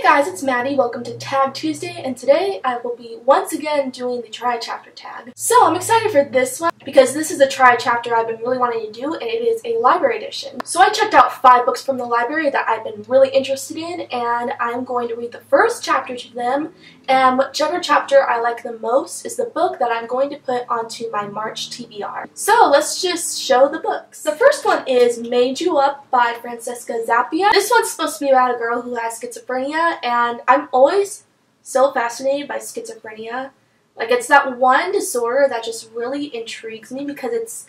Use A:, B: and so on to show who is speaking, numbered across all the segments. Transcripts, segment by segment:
A: Hey guys, it's Maddie. Welcome to Tag Tuesday, and today I will be once again doing the Try Chapter tag. So I'm excited for this one because this is a Try Chapter I've been really wanting to do, and it is a library edition. So I checked out 5 books from the library that I've been really interested in, and I'm going to read the first chapter to them, and whichever chapter I like the most is the book that I'm going to put onto my March TBR. So let's just show the books. The first one is Made You Up by Francesca Zappia. This one's supposed to be about a girl who has schizophrenia, and I'm always so fascinated by schizophrenia. Like, it's that one disorder that just really intrigues me because it's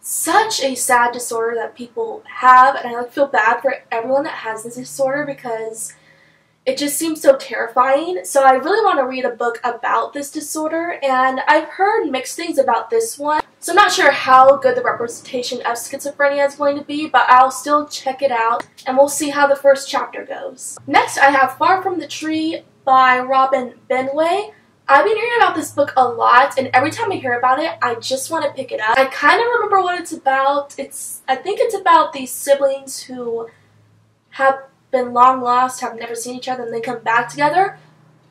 A: such a sad disorder that people have, and I feel bad for everyone that has this disorder because it just seems so terrifying. So I really want to read a book about this disorder, and I've heard mixed things about this one. So I'm not sure how good the representation of schizophrenia is going to be, but I'll still check it out, and we'll see how the first chapter goes. Next, I have Far From the Tree by Robin Benway. I've been hearing about this book a lot, and every time I hear about it, I just want to pick it up. I kind of remember what it's about. I think it's about these siblings who have been long lost, have never seen each other, and they come back together.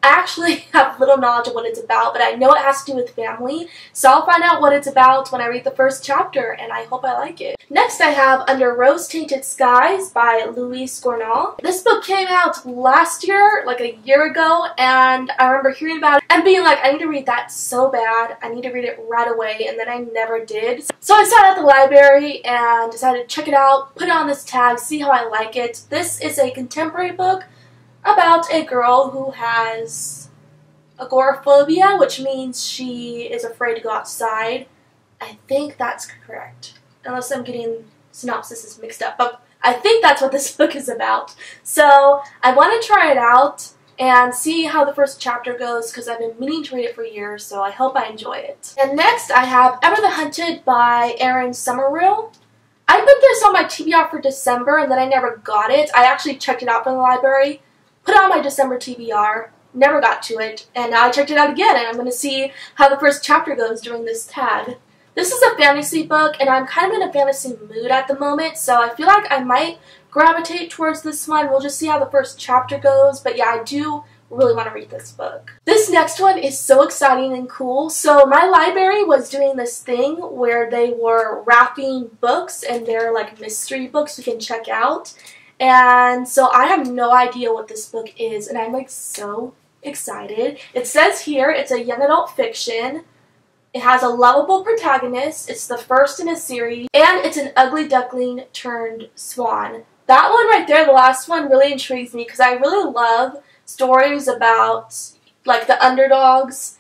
A: I actually have little knowledge of what it's about, but I know it has to do with family, so I'll find out what it's about when I read the first chapter, and I hope I like it. Next, I have Under Rose-Tainted Skies by Louise Gournall. This book came out last year, like a year ago, and I remember hearing about it and being like, I need to read that so bad. I need to read it right away, and then I never did. So I sat at the library and decided to check it out, put it on this tag, see how I like it. This is a contemporary book about a girl who has agoraphobia, which means she is afraid to go outside. I think that's correct, unless I'm getting synopsises mixed up, but I think that's what this book is about. So I want to try it out and see how the first chapter goes because I've been meaning to read it for years, so I hope I enjoy it. And next I have Ever the Hunted by Erin Somerville. I put this on my TBR for December and then I never got it. I actually checked it out from the library, put it on my December TBR, never got to it, and now I checked it out again, and I'm going to see how the first chapter goes during this tag. This is a fantasy book, and I'm kind of in a fantasy mood at the moment, so I feel like I might gravitate towards this one. We'll just see how the first chapter goes, but yeah, I do really want to read this book. This next one is so exciting and cool. So my library was doing this thing where they were wrapping books, and they're like mystery books you can check out. And so I have no idea what this book is, and I'm like so excited. It says here it's a young adult fiction. It has a lovable protagonist. It's the first in a series, and it's an ugly duckling turned swan. That one right there, the last one, really intrigues me because I really love stories about like the underdogs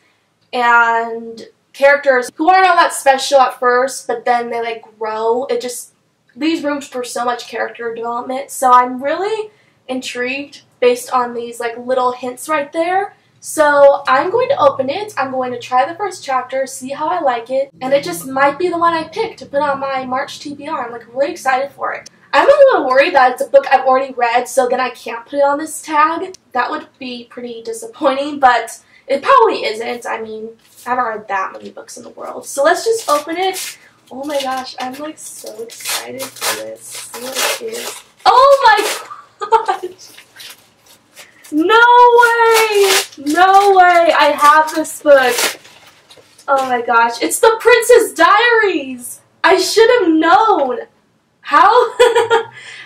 A: and characters who aren't all that special at first, but then they like grow. It just leaves room for so much character development, so I'm really intrigued based on these like little hints right there. So I'm going to open it, I'm going to try the first chapter, see how I like it, and it just might be the one I pick to put on my March TBR. I'm like really excited for it. I'm a little worried that it's a book I've already read, so then I can't put it on this tag. That would be pretty disappointing, but it probably isn't. I mean, I haven't read that many books in the world. So let's just open it. Oh my gosh, I'm like so excited for this. See what it is. Oh my gosh! No way! No way! I have this book. Oh my gosh. It's The Princess Diaries! I should have known! How?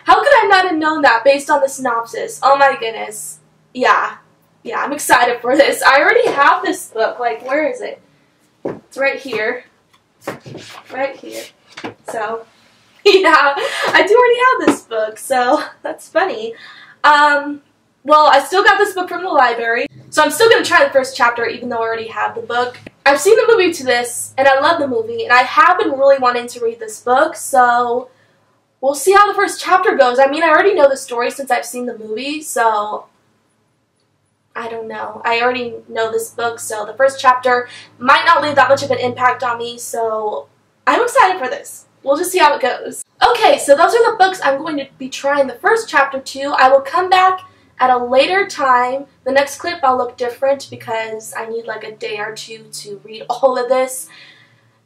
A: How could I not have known that based on the synopsis? Oh my goodness. Yeah. Yeah, I'm excited for this. I already have this book. Like, where is it? It's right here. Right here. So, yeah, I do already have this book, so that's funny. Well, I still got this book from the library, so I'm still going to try the first chapter even though I already have the book. I've seen the movie to this, and I love the movie, and I have been really wanting to read this book, so we'll see how the first chapter goes. I mean, I already know the story since I've seen the movie, so I don't know. I already know this book, so the first chapter might not leave that much of an impact on me, so I'm excited for this. We'll just see how it goes. Okay, so those are the books I'm going to be trying the first chapter to. I will come back at a later time. The next clip I'll look different because I need like a day or two to read all of this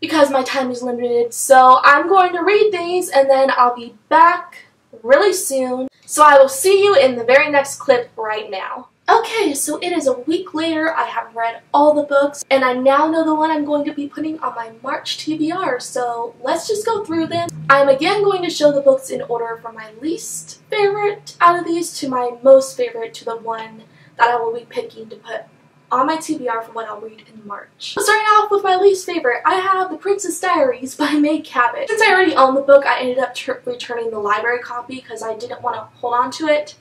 A: because my time is limited. So I'm going to read these and then I'll be back really soon. So I will see you in the very next clip right now. Okay, so it is a week later. I have read all the books, and I now know the one I'm going to be putting on my March TBR, so let's just go through them. I'm again going to show the books in order from my least favorite out of these to my most favorite to the one that I will be picking to put on my TBR for what I'll read in March. So starting off with my least favorite, I have The Princess Diaries by May Cabot. Since I already own the book, I ended up returning the library copy because I didn't want to hold on to it,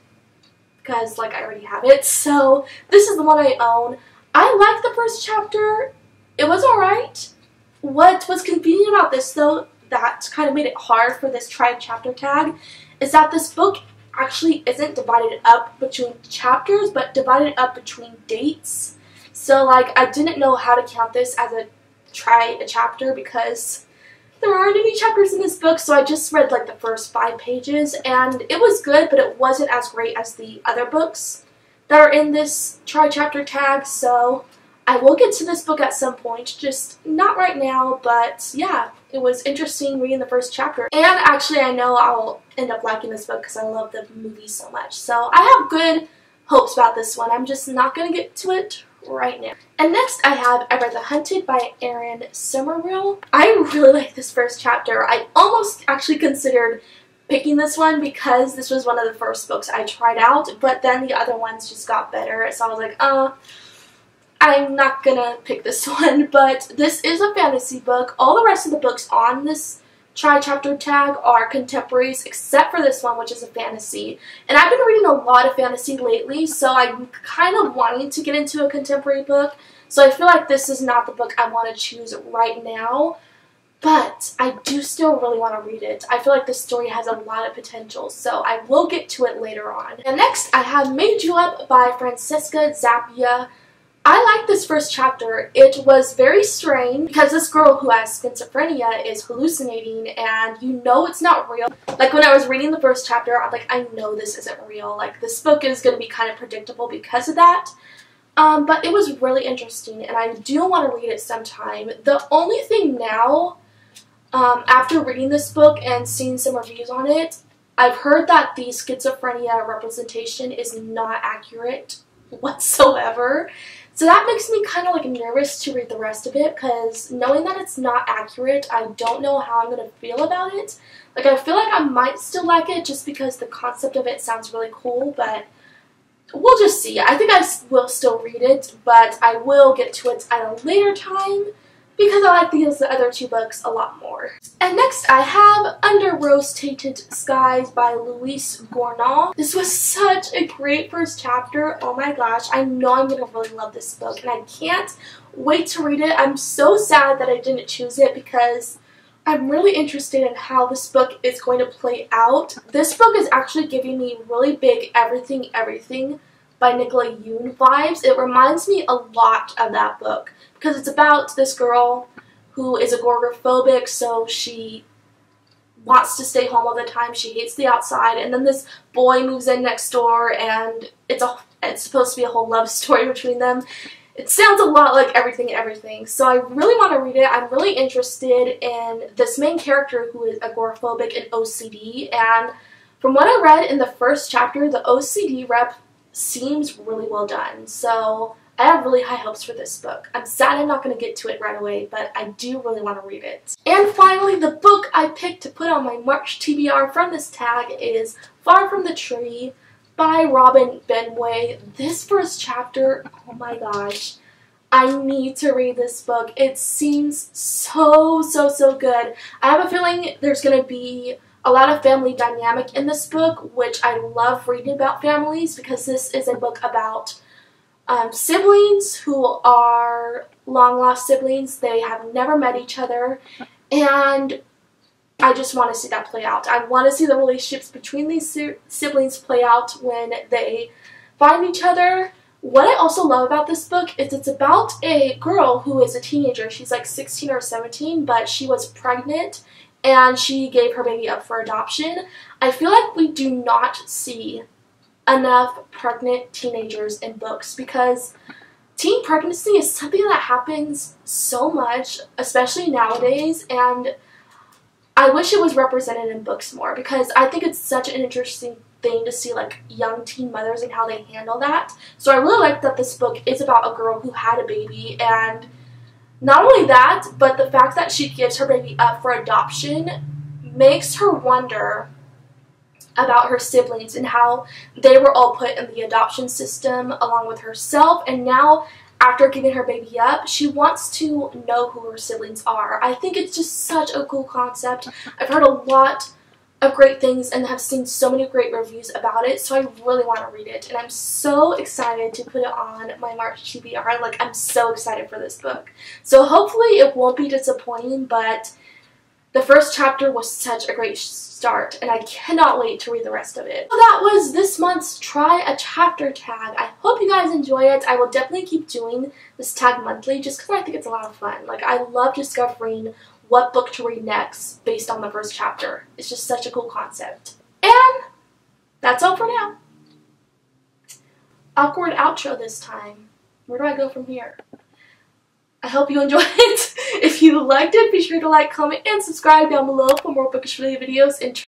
A: because like I already have it. So this is the one I own. I like the first chapter. It was alright. What was convenient about this though, that kind of made it hard for this try chapter tag, is that this book actually isn't divided up between chapters, but divided up between dates. So like I didn't know how to count this as a chapter because there aren't any chapters in this book, so I just read like the first 5 pages, and it was good, but it wasn't as great as the other books that are in this try-chapter tag, so I will get to this book at some point, just not right now, but yeah, it was interesting reading the first chapter. And actually I know I'll end up liking this book because I love the movie so much, so I have good hopes about this one. I'm just not going to get to it right now. And next I have I Read the Hunted by Erin Somerville. I really like this first chapter. I almost actually considered picking this one because this was one of the first books I tried out, but then the other ones just got better, so I was like, I'm not gonna pick this one. But this is a fantasy book. All the rest of the books on this try-chapter tag are contemporaries except for this one, which is a fantasy. And I've been reading a lot of fantasy lately, so I'm kind of wanting to get into a contemporary book. So I feel like this is not the book I want to choose right now, but I do still really want to read it. I feel like this story has a lot of potential, so I will get to it later on. And next I have Made You Up by Francesca Zappia. I like this first chapter. It was very strange because this girl who has schizophrenia is hallucinating, and you know it's not real. Like when I was reading the first chapter, I'm like, I know this isn't real. Like this book is going to be kind of predictable because of that. But it was really interesting, and I do want to read it sometime. The only thing now, after reading this book and seeing some reviews on it, I've heard that the schizophrenia representation is not accurate whatsoever. So that makes me kind of like nervous to read the rest of it, because knowing that it's not accurate, I don't know how I'm going to feel about it. Like I feel like I might still like it just because the concept of it sounds really cool, but we'll just see. I think I will still read it, but I will get to it at a later time because I like these other 2 books a lot more. And next I have Under Rose-Tinted Skies by Louise Gournaud. This was such a great first chapter. Oh my gosh, I know I'm going to really love this book, and I can't wait to read it. I'm so sad that I didn't choose it because I'm really interested in how this book is going to play out. This book is actually giving me really big Everything by Nicola Yoon vibes. It reminds me a lot of that book because it's about this girl who is agoraphobic, so she wants to stay home all the time. She hates the outside, and then this boy moves in next door, and it's supposed to be a whole love story between them. It sounds a lot like Everything, so I really want to read it. I'm really interested in this main character who is agoraphobic and OCD, and from what I read in the first chapter, the OCD rep seems really well done, so I have really high hopes for this book. I'm sad I'm not going to get to it right away, but I do really want to read it. And finally, the book I picked to put on my March TBR from this tag is Far From the Tree by Robin Benway. This first chapter, oh my gosh, I need to read this book. It seems so good. I have a feeling there's going to be a lot of family dynamic in this book, which I love reading about families because this is a book about siblings who are long-lost siblings. They have never met each other, and I just want to see that play out. I want to see the relationships between these siblings play out when they find each other. What I also love about this book is it's about a girl who is a teenager. She's like 16 or 17, but she was pregnant and she gave her baby up for adoption. I feel like we do not see enough pregnant teenagers in books because teen pregnancy is something that happens so much, especially nowadays, and I wish it was represented in books more because I think it's such an interesting thing to see like young teen mothers and how they handle that. So I really like that this book is about a girl who had a baby, and not only that, but the fact that she gives her baby up for adoption makes her wonder about her siblings and how they were all put in the adoption system along with herself, and now after giving her baby up, she wants to know who her siblings are. I think it's just such a cool concept. I've heard a lot of great things and have seen so many great reviews about it, so I really want to read it, and I'm so excited to put it on my March TBR. Like, I'm so excited for this book. So hopefully it won't be disappointing, but the first chapter was such a great start, and I cannot wait to read the rest of it. So that was this month's Try a Chapter tag. I hope you guys enjoy it. I will definitely keep doing this tag monthly just because I think it's a lot of fun. Like, I love discovering what book to read next based on the first chapter. It's just such a cool concept. And that's all for now. Awkward outro this time. Where do I go from here? I hope you enjoyed it. If you liked it, be sure to like, comment, and subscribe down below for more bookish related videos and